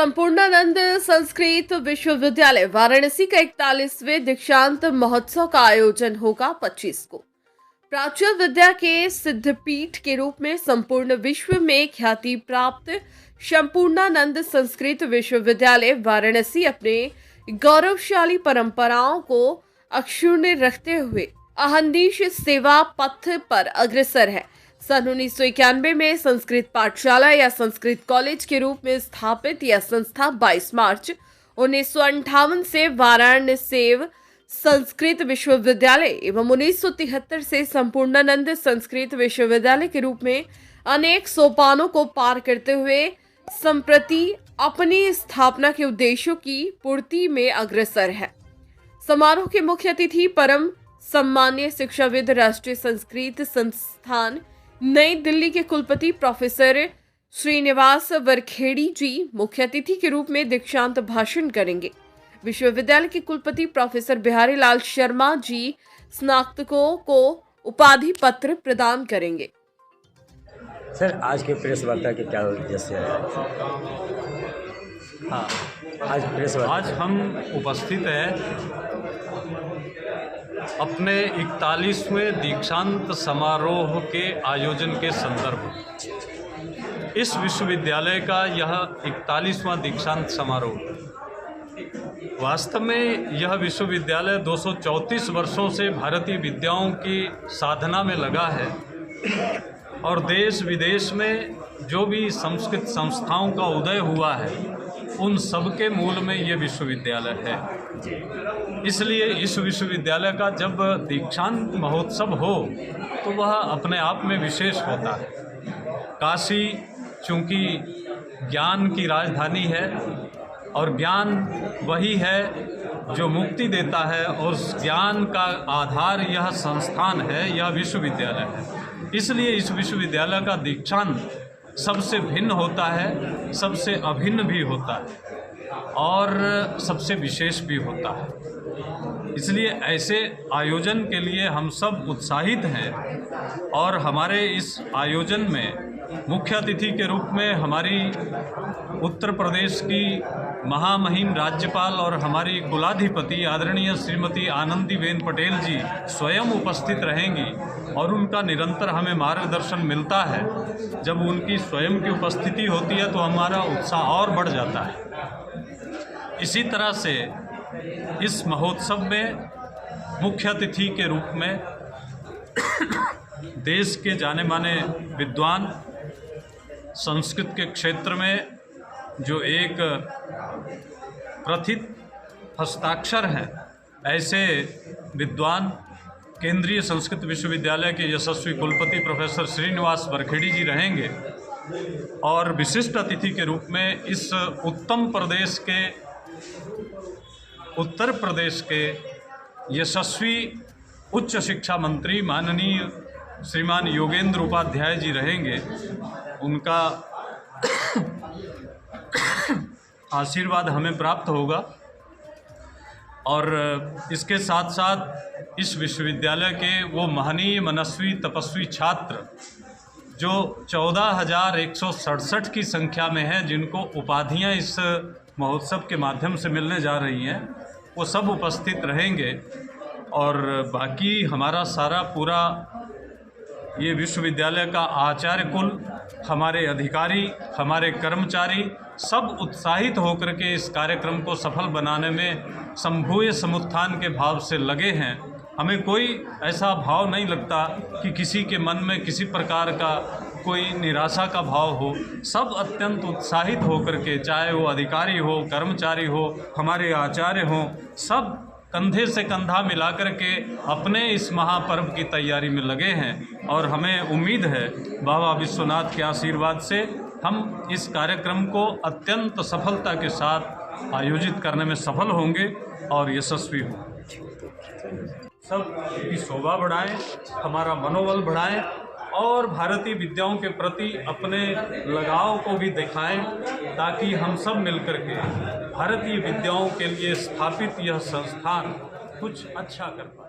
संपूर्णानंद संस्कृत विश्वविद्यालय वाराणसी का 41वें दीक्षांत महोत्सव का आयोजन होगा 25 को। प्राच्य विद्या के सिद्धपीठ के रूप में संपूर्ण विश्व में ख्याति प्राप्त संपूर्णानंद संस्कृत विश्वविद्यालय वाराणसी अपने गौरवशाली परंपराओं को अक्षुण्ण रखते हुए अहंदिश सेवा पथ पर अग्रसर है। सन 1991 में संस्कृत पाठशाला या संस्कृत कॉलेज के रूप में स्थापित यह संस्था 22 मार्च 1958 से वाराणसी संस्कृत विश्वविद्यालय एवं 1973 से संपूर्णानंद संस्कृत विश्वविद्यालय के रूप में अनेक सोपानों को पार करते हुए संप्रति अपनी स्थापना के उद्देश्यों की पूर्ति में अग्रसर है। समारोह के मुख्य अतिथि परम सम्मान्य शिक्षाविद राष्ट्रीय संस्कृत संस्थान नई दिल्ली के कुलपति प्रोफेसर श्रीनिवास वरखेड़ी जी मुख्य अतिथि के रूप में दीक्षांत भाषण करेंगे। विश्वविद्यालय के कुलपति प्रोफेसर बिहारी लाल शर्मा जी स्नातकों को उपाधि पत्र प्रदान करेंगे। सर, आज के प्रेस वार्ता के क्या उद्देश्य है? हाँ, आज हम उपस्थित हैं अपने 41वें दीक्षांत समारोह के आयोजन के संदर्भ में। इस विश्वविद्यालय का यह 41वां दीक्षांत समारोह, वास्तव में यह विश्वविद्यालय 234 वर्षों से भारतीय विद्याओं की साधना में लगा है और देश विदेश में जो भी संस्कृत संस्थाओं का उदय हुआ है उन सब के मूल में ये विश्वविद्यालय है। इसलिए इस विश्वविद्यालय का जब दीक्षांत महोत्सव हो तो वह अपने आप में विशेष होता है। काशी चूँकि ज्ञान की राजधानी है और ज्ञान वही है जो मुक्ति देता है और उस ज्ञान का आधार यह संस्थान है, यह विश्वविद्यालय है। इसलिए इस विश्वविद्यालय का दीक्षांत सबसे भिन्न होता है, सबसे अभिन्न भी होता है और सबसे विशेष भी होता है। इसलिए ऐसे आयोजन के लिए हम सब उत्साहित हैं और हमारे इस आयोजन में मुख्य अतिथि के रूप में हमारी उत्तर प्रदेश की महामहिम राज्यपाल और हमारी कुलाधिपति आदरणीय श्रीमती आनंदीबेन पटेल जी स्वयं उपस्थित रहेंगी और उनका निरंतर हमें मार्गदर्शन मिलता है। जब उनकी स्वयं की उपस्थिति होती है तो हमारा उत्साह और बढ़ जाता है। इसी तरह से इस महोत्सव में मुख्य अतिथि के रूप में देश के जाने माने विद्वान, संस्कृत के क्षेत्र में जो एक प्रथित हस्ताक्षर हैं, ऐसे विद्वान केंद्रीय संस्कृत विश्वविद्यालय के यशस्वी कुलपति प्रोफेसर श्रीनिवास वरखेड़ी जी रहेंगे और विशिष्ट अतिथि के रूप में इस उत्तर प्रदेश के यशस्वी उच्च शिक्षा मंत्री माननीय श्रीमान योगेंद्र उपाध्याय जी रहेंगे। उनका आशीर्वाद हमें प्राप्त होगा और इसके साथ साथ इस विश्वविद्यालय के वो महनीय मनस्वी तपस्वी छात्र जो 14,167 की संख्या में हैं, जिनको उपाधियां इस महोत्सव के माध्यम से मिलने जा रही हैं, वो सब उपस्थित रहेंगे और बाकी हमारा सारा पूरा ये विश्वविद्यालय का आचार्य कुल, हमारे अधिकारी, हमारे कर्मचारी सब उत्साहित होकर के इस कार्यक्रम को सफल बनाने में संभूय समुत्थान के भाव से लगे हैं। हमें कोई ऐसा भाव नहीं लगता कि किसी के मन में किसी प्रकार का कोई निराशा का भाव हो। सब अत्यंत उत्साहित होकर के, चाहे वो अधिकारी हो, कर्मचारी हो, हमारे आचार्य हों, सब कंधे से कंधा मिलाकर के अपने इस महापर्व की तैयारी में लगे हैं और हमें उम्मीद है बाबा विश्वनाथ के आशीर्वाद से हम इस कार्यक्रम को अत्यंत सफलता के साथ आयोजित करने में सफल होंगे और यशस्वी होंगे। सब की शोभा बढ़ाएं, हमारा मनोबल बढ़ाएं और भारतीय विद्याओं के प्रति अपने लगाव को भी दिखाएं ताकि हम सब मिलकर के भारतीय विद्याओं के लिए स्थापित यह संस्थान कुछ अच्छा कर पाए।